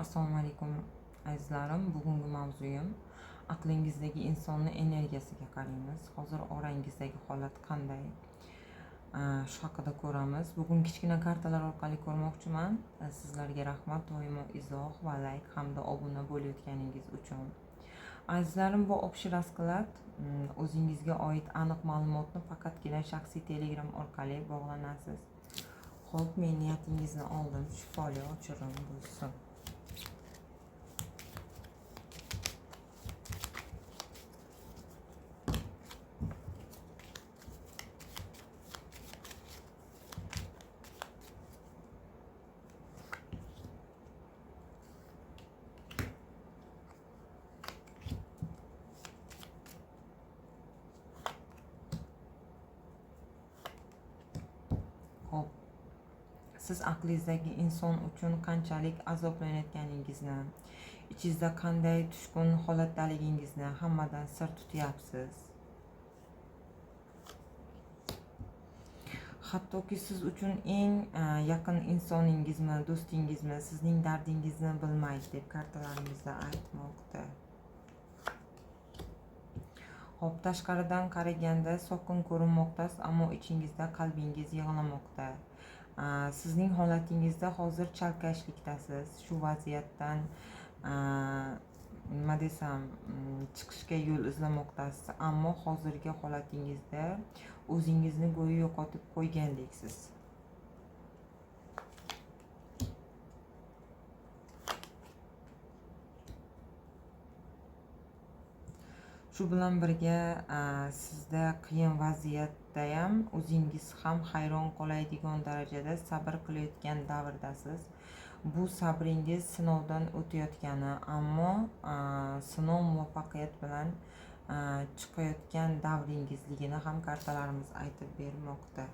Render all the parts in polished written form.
Assalomu alaykum azizlarim. Bugungi mavzuyim aqlingizdagi insonni energiyasiga qaraymiz. Hozir orangizdagi holat qanday? Shu haqida ko'ramiz. Bugun kichkina kartalar orqali ko'rmoqchiman. Sizlarga rahmat, doimo izoh va like hamda obuna bo'layotganingiz uchun. Azizlarim, bu общий расклад. O'zingizga oid aniq ma'lumotni faqatgina shaxsiy Telegram orqali bog'lanasiz. Xo'p, men niyatingizni oldim. Shifoli ochirim bo'lsin. Xo'p, siz aqlingizdagi inson uchun qanchalik azoblanayotganingizni, ichingizda qanday tushkun holatdaligingizni hammadan sir tutyapsiz. Hattoki siz uchun eng yaqin insoningizmi, do'stingizmi sizning dardingizni bilmaydi deb kartalarimizda aytmoqda. Hop, tashqaridan qaraganda sokin ko'rinmoqdasiz, ammo ichingizda qalbingiz yig'lamoqda. Sizning holatingizda hozir chalkashlikdasiz. Shu vaziyatdan nima desam, chiqishga yo'l izlamoqdasiz, ammo hozirgi holatingizda o'zingizni go'yo yo'qotib qo'ygandeksiz. Shu bilan birga sizda qiyin vaziyatda ham o'zingiz ham hayron qoladigan darajada sabr qilayotgan davrdasiz. Bu sabringiz sinovdan o'tayotgani, ammo sinov muvaffaqiyat bilan chiqayotgan davringizligini ham kartalarimiz aytib bermoqda.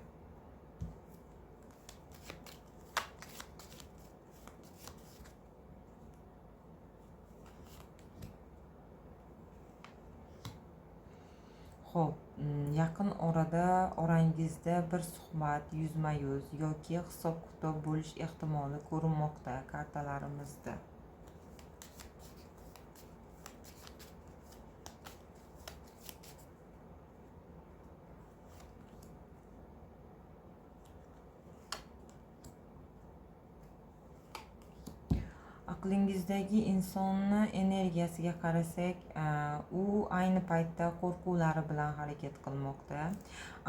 Xo'p, yaqin orangizda bir suhbat yuzma-yuz yoki hisob-kitob bo'lish ehtimoli ko'rinmoqda kartalarimizda. Aqlingizdagi insonni energiyasiga qarasak, u ayni paytda qo'rquvlari bilan harakat qilmoqda.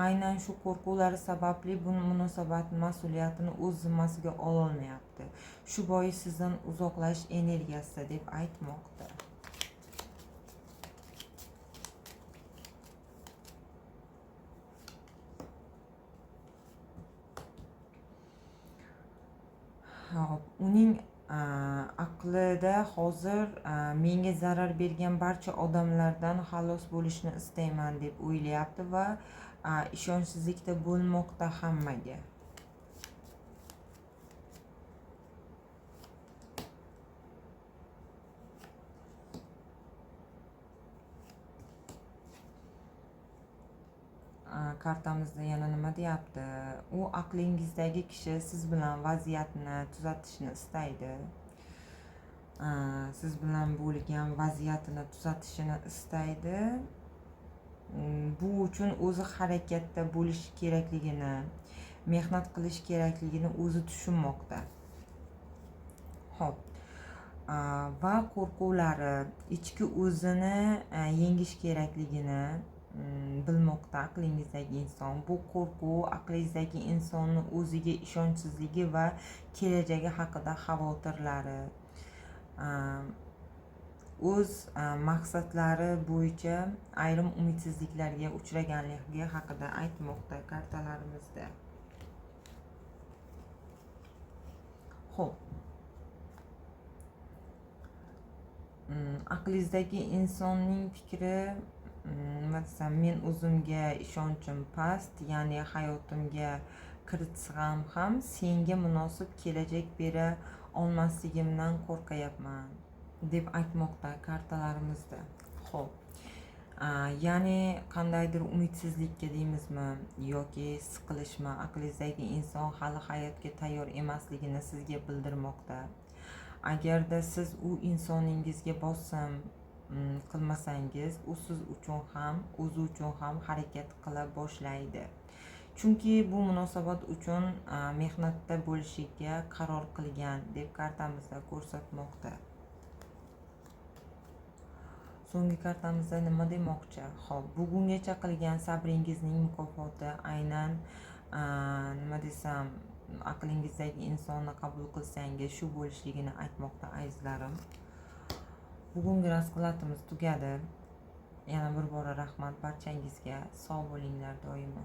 Aynan shu qo'rquvlari sababli bu munosabat mas'uliyatini o'z zimmasiga ololmayapti. Shu bois sizdan uzoqlashish energiyasida deb aytmoqda. Hop, uning aqlida hozir menga zarar bergan barcha odamlardan xalos bo'lishni istayman deb o'ylayapti va ishonchsizlikda bo'lmoqda hammaga. Kartamizda yana nima deyapti? U aqlingizdagi kishi siz bilan vaziyatni tuzatishni istaydi. Siz bilan bo'lgan vaziyatini tuzatishini istaydi. Bu uchun o'zi harakatda bo'lish kerakligini, mehnat qilish kerakligini o'zi tushunmoqda. Xo'p. Va qo'rquvlari, ichki o'zini yengish kerakligini bilmoqda aqlingizdagi inson. Bu qo'rquv aqlingizdagi insonni o'ziga ishonchsizligi va kelajagi haqida xavotirlari, o'z maqsadlari bo'yicha ayrim umidsizliklarga uchraganligi haqida aytmoqda kartalarimizda. Xo'p, aqlingizdagi insonning fikri, nima desam, men o'zimga ishonchim past, ya'ni hayotimga kiritsam ham senga munosib kelajak bera olmasligimdan qo'rqayapman deb aytmoqda kartalarimizda. Xo'p, ya'ni qandaydir umidsizlikka deymizmi yoki siqilishmi, aqlingizdagi inson hali hayotga tayyor emasligini sizga bildirmoqda. Agarda siz u insoningizga bosim qilmasangiz, u siz uchun ham, o'zi uchun ham harakat qila boshlaydi. Chunki bu munosabat uchun mehnatda bo'lishiga qaror qilgan deb kartamizda ko'rsatmoqda. So'nggi kartamizda nima demoqchi? Xo'p, bugungacha qilgan sabringizning mukofoti aynan nima desam, aqlingizdagi insonni qabul qilsangiz shu bo'lishligini aytmoqda azizlarim. Bugungi raskladimiz tugadi. Yana bir bora rahmat barchangizga. Sog' bo'linglar doimo.